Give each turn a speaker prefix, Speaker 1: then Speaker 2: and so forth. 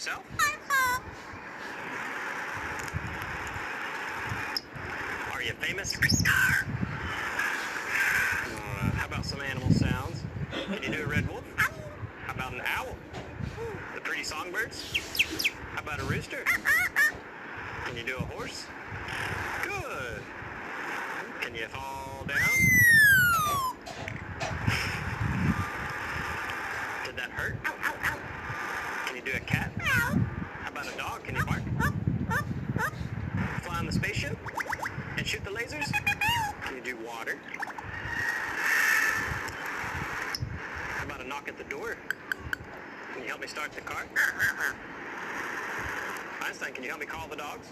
Speaker 1: yourself? Are you famous? How about some animal sounds? Can you do a red wolf? How about an owl? The pretty songbirds? How about a rooster? Can you do a horse? Good. Can you fall down? Did that hurt? Can you do a cat? How about a dog? Can you bark? Fly on the spaceship? And shoot the lasers? Can you do water? How about a knock at the door? Can you help me start the car? Einstein, can you help me call the dogs?